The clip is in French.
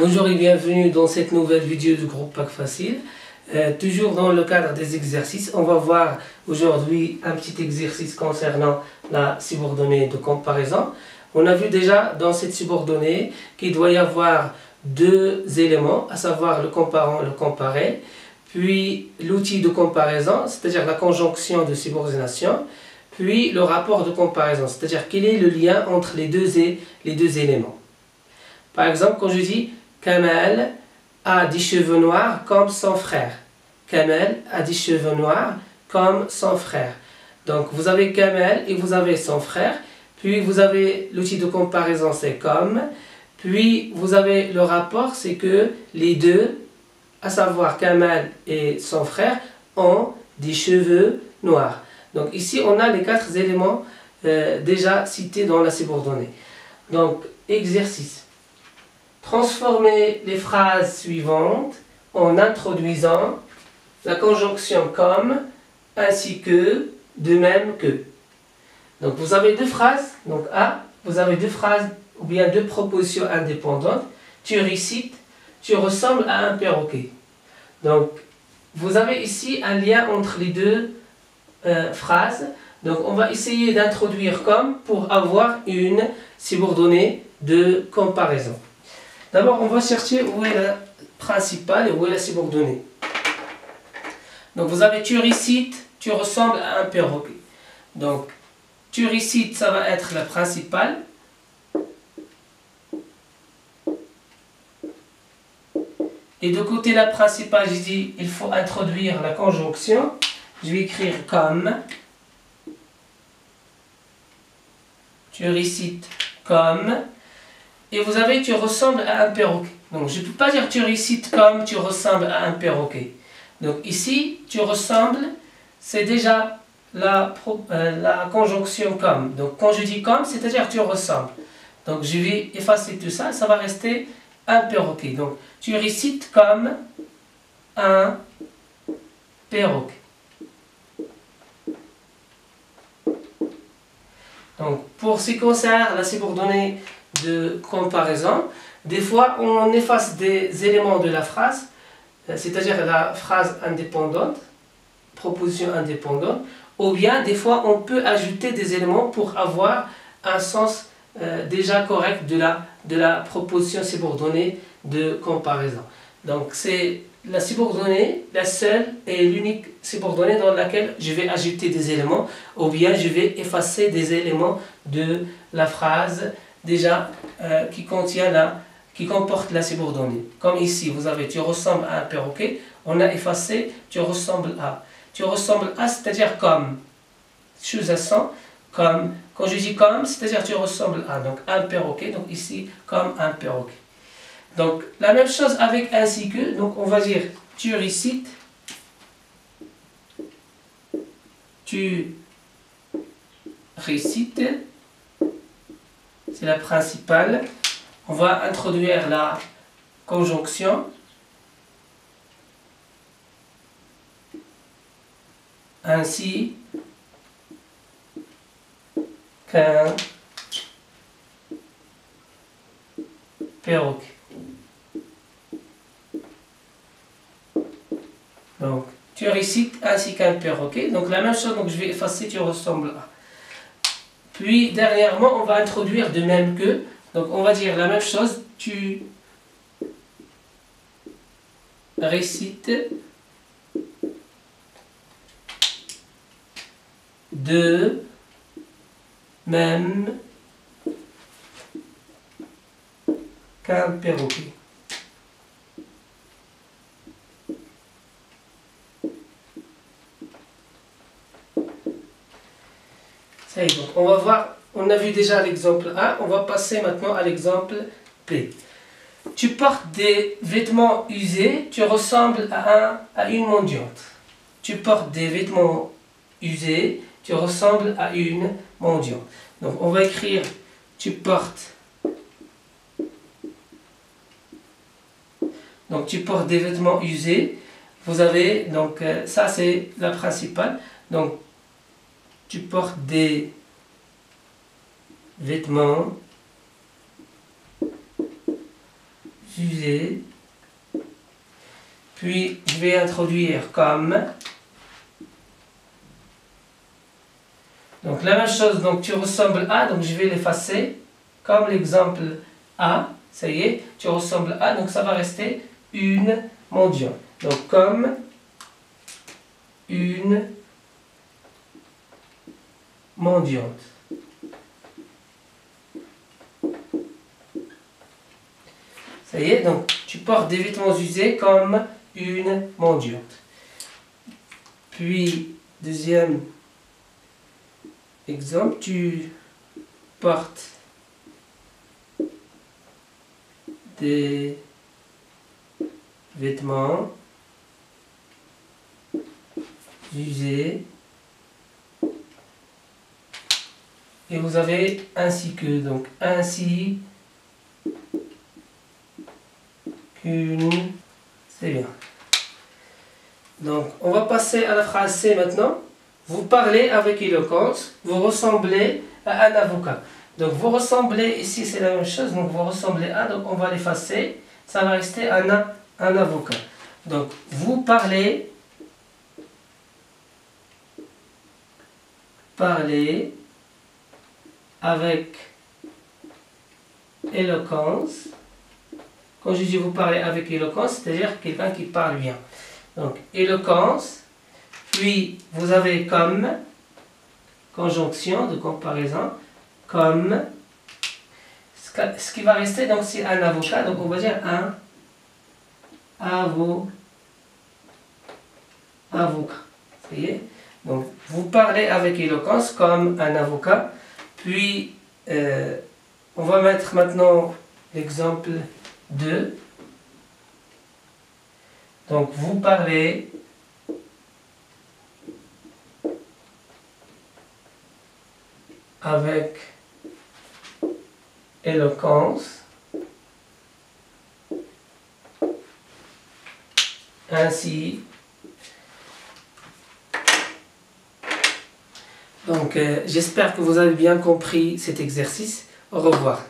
Bonjour et bienvenue dans cette nouvelle vidéo du groupe Bac Facile. Toujours dans le cadre des exercices, on va voir aujourd'hui un petit exercice concernant la subordonnée de comparaison. On a vu déjà dans cette subordonnée qu'il doit y avoir deux éléments, à savoir le comparant et le comparé, puis l'outil de comparaison, c'est-à-dire la conjonction de subordination, puis le rapport de comparaison, c'est-à-dire quel est le lien entre les deux éléments. Par exemple, quand je dis Kamel a des cheveux noirs comme son frère. Kamel a des cheveux noirs comme son frère. Donc vous avez Kamel et vous avez son frère. Puis vous avez l'outil de comparaison, c'est comme. Puis vous avez le rapport, c'est que les deux, à savoir Kamel et son frère, ont des cheveux noirs. Donc ici on a les quatre éléments déjà cités dans la subordonnée. Donc exercice. Transformez les phrases suivantes en introduisant la conjonction comme, ainsi que, de même que. Donc vous avez deux phrases, donc A, vous avez deux phrases ou bien deux propositions indépendantes. Tu récites, tu ressembles à un perroquet. Donc vous avez ici un lien entre les deux phrases. Donc on va essayer d'introduire comme pour avoir une subordonnée de comparaison. D'abord, on va chercher où est la principale et où est la subordonnée. Donc, vous avez tu récites, tu ressembles à un perroquet. Donc, tu récites, ça va être la principale. Et de côté la principale, je dis, il faut introduire la conjonction. Je vais écrire comme. Tu récites comme. Et vous avez, tu ressembles à un perroquet. Donc, je ne peux pas dire tu récites comme tu ressembles à un perroquet. Donc, ici, tu ressembles, c'est déjà la conjonction comme. Donc, quand je dis comme, c'est-à-dire tu ressembles. Donc, je vais effacer tout ça, ça va rester un perroquet. Donc, tu récites comme un perroquet. Donc, pour ce qui concerne la subordonnée de comparaison, des fois on efface des éléments de la phrase, c'est-à-dire la phrase indépendante, proposition indépendante, ou bien des fois on peut ajouter des éléments pour avoir un sens déjà correct de la proposition subordonnée de comparaison. Donc c'est la subordonnée, la seule et l'unique subordonnée dans laquelle je vais ajouter des éléments, ou bien je vais effacer des éléments de la phrase déjà qui comporte la subordonnée. Comme ici, vous avez tu ressembles à un perroquet, on a effacé tu ressembles à. Tu ressembles à, c'est-à-dire comme. Sous-accent, comme. Quand je dis comme, c'est-à-dire tu ressembles à. Donc un perroquet, donc ici comme un perroquet. Donc la même chose avec ainsi que, donc on va dire tu récites, tu récites. C'est la principale. On va introduire la conjonction. Ainsi qu'un perroquet. Donc, tu récites ainsi qu'un perroquet. Donc, la même chose, donc je vais effacer, tu ressembles à. Puis, dernièrement, on va introduire de même que. Donc, on va dire la même chose. Tu récites de même qu'un perroquet. Ça y est, donc on va voir, on a vu déjà l'exemple A, on va passer maintenant à l'exemple B. Tu portes des vêtements usés, tu ressembles à une mendiante. Tu portes des vêtements usés, tu ressembles à une mendiante. Donc on va écrire, tu portes. Donc tu portes des vêtements usés. Vous avez, donc ça c'est la principale. Donc tu portes des vêtements usés. Puis je vais introduire comme. Donc la même chose, donc tu ressembles à, donc je vais l'effacer comme l'exemple A. Ça y est, tu ressembles à, donc ça va rester une mendiante. Donc comme une mendiante. Ça y est, donc tu portes des vêtements usés comme une mendiante. Puis, deuxième exemple, tu portes des vêtements usés et vous avez ainsi que, donc ainsi qu'une, c'est bien. Donc on va passer à la phrase C maintenant. Vous parlez avec éloquence, vous ressemblez à un avocat. Donc vous ressemblez, ici c'est la même chose, donc vous ressemblez à, donc on va l'effacer, ça va rester un avocat. Donc vous parlez avec éloquence. Quand je dis vous parlez avec éloquence, c'est-à-dire quelqu'un qui parle bien. Donc éloquence, puis vous avez comme, conjonction de comparaison, comme, ce qui va rester donc c'est un avocat, donc on va dire un avocat. Ça y est. Donc vous parlez avec éloquence comme un avocat, puis on va mettre maintenant l'exemple 2. Donc vous parlez avec éloquence ainsi. Donc j'espère que vous avez bien compris cet exercice. Au revoir.